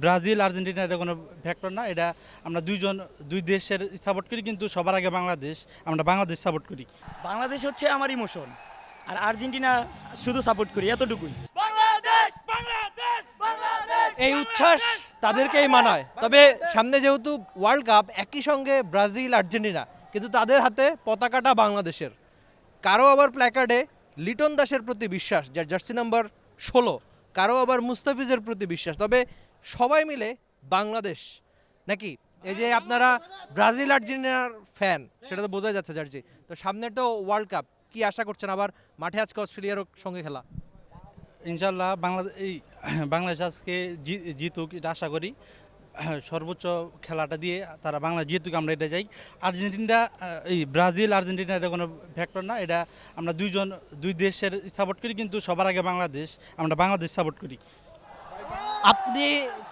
Brazil Argentina এটা কোনো factor না, এটা আমরা দুই দেশের সাপোর্ট করি, কিন্তু সবার আগে বাংলাদেশ, আমরা বাংলাদেশ সাপোর্ট করি। বাংলাদেশ হচ্ছে আমার ইমোশন, আর আর্জেন্টিনা শুধু সাপোর্ট করি, এতটুকুই। এই উচ্ছ্বাস তাদেরকেই মানায়। তবে সামনে যেহেতু ওয়ার্ল্ড কাপ, একই সঙ্গে ব্রাজিল আর্জেন্টিনা, কিন্তু তাদের হাতে পতাকাটা বাংলাদেশের। কারো আবার প্ল্যাকার্ডে লিটন দাসের প্রতি বিশ্বাস, যার জার্সি নাম্বার 16, কারো আবার মুস্তাফিজের প্রতি বিশ্বাস। তবে সবাই মিলে বাংলাদেশ নাকি? এই যে আপনারা ব্রাজিল আর্জেন্টিনার ফ্যান, সেটা তো বোঝাই যাচ্ছে জার্সি। তো সামনে তো ওয়ার্ল্ড কাপ, কি আশা করছেন? আবার মাঠে আজকে অস্ট্রেলিয়ার সঙ্গে খেলা। ইনশাল্লাহ বাংলাদেশ আজকে জিতুক, এটা আশা করি। সর্বোচ্চ খেলাটা দিয়ে তারা বাংলাদেশ জিতুক, আমরা এটা চাই। আর্জেন্টিনা ব্রাজিল আর্জেন্টিনা এটা কোনো ফ্যাক্টর না, এটা আমরা দুই দেশের সাপোর্ট করি, কিন্তু সবার আগে বাংলাদেশ, আমরা বাংলাদেশ সাপোর্ট করি। আপনি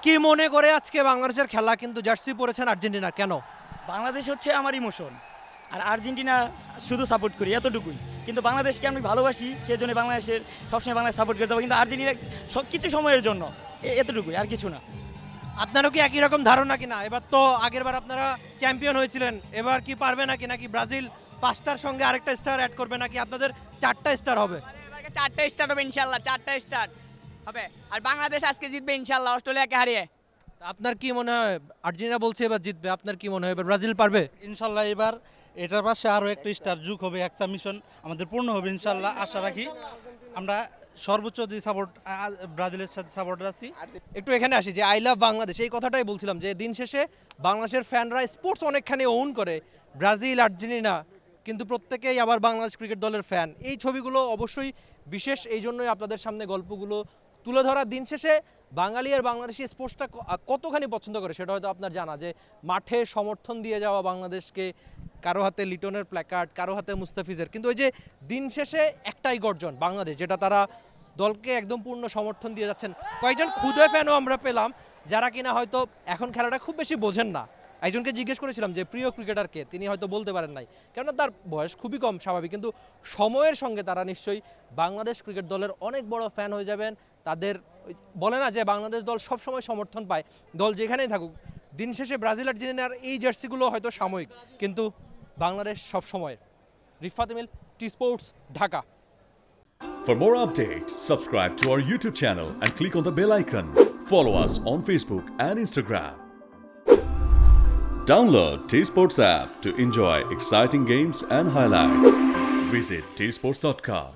কি মনে করে আজকে বাংলাদেশের খেলা কিন্তু জার্সি পরেছেন আর্জেন্টিনা, কেন? বাংলাদেশ হচ্ছে আমার ইমোশন, আর আর্জেন্টিনা শুধু সাপোর্ট করি, এতটুকুই। কিন্তু বাংলাদেশকে আমি ভালোবাসি, সেই জন্য বাংলাদেশের সবসময় বাংলাদেশ সাপোর্ট করে যাবো, কিন্তু আর্জেন্টিনা সব কিছু সময়ের জন্য, এতটুকুই, আর কিছু না। আপনারও কি একই রকম ধারণা কিনা? এবার তো আগেরবার আপনারা চ্যাম্পিয়ন হয়েছিলেন, এবার কি পারবে নাকি? নাকি ব্রাজিল 5টার সঙ্গে আরেকটা স্টার অ্যাড করবে, নাকি আপনাদের 4টা স্টার হবে? 4টা স্টার্ট হবে ইনশাল্লাহ, 4টা স্টার্ট হবে। আর বাংলাদেশ আজকে জিতবে ইনশাল্লাহ অস্ট্রেলিয়াকে হারিয়ে। আপনার কি মনে হয়? আর্জেন্টিনা বলছে এবার জিতবে, আপনার কি মনে হয় এবার ব্রাজিল পারবে? ইনশাল্লাহ এবার এটার পাশে আরও একটা স্টার যুগ হবে, একটা মিশন আমাদের পূর্ণ হবে ইনশাল্লাহ, আশা রাখি। আমরা সর্বোচ্চ যে সাপোর্ট ব্রাজিলের সাথে সাপোর্টার আছি। একটু এখানে আসি যে আই লাভ বাংলাদেশ, এই কথাটাই বলছিলাম যে দিন শেষে বাংলাদেশের ফ্যানরা স্পোর্টস অনেকখানি ওন করে। ব্রাজিল আর্জেন্টিনা কিন্তু প্রত্যেকেই আবার বাংলাদেশ ক্রিকেট দলের ফ্যান। এই ছবিগুলো অবশ্যই বিশেষ, এই জন্যই আপনাদের সামনে গল্পগুলো তুলে ধরা। দিন শেষে বাঙালি আর বাংলাদেশি স্পোর্টসটা কতখানি পছন্দ করে সেটা হয়তো আপনার জানা, যে মাঠে সমর্থন দিয়ে যাওয়া বাংলাদেশকে, কারো হাতে লিটনের প্ল্যাকার্ড, কারো হাতে মুস্তাফিজের, কিন্তু ওই যে দিন শেষে একটাই গর্জন বাংলাদেশ, যেটা তারা দলকে একদম পূর্ণ সমর্থন দিয়ে যাচ্ছেন। কয়েকজন ক্ষুদে ফ্যানও আমরা পেলাম, যারা কিনা হয়তো এখন খেলাটা খুব বেশি বোঝেন না। একজনকে জিজ্ঞেস করেছিলাম যে প্রিয় ক্রিকেটার কে, তিনি হয়তো বলতে পারেন নাই, কেননা তার বয়স খুবই কম, স্বাভাবিক। কিন্তু সময়ের সঙ্গে তারা নিশ্চয়ই বাংলাদেশ ক্রিকেট দলের অনেক বড় ফ্যান হয়ে যাবেন। তাদের বলে না যে বাংলাদেশ দল সবসময় সমর্থন পায়, দল যেখানেই থাকুক। দিন শেষে ব্রাজিল আর্জেন্টিনার এই জার্সিগুলো হয়তো সাময়িক, কিন্তু বাংলাদেশ সবসময়। Rifat Emil, T sports, Dhaka. For more updates, subscribe to our YouTube channel and click on the bell icon. Follow us on Facebook and Instagram. Download T Sports app to enjoy exciting games and highlights. Visit tsports.com.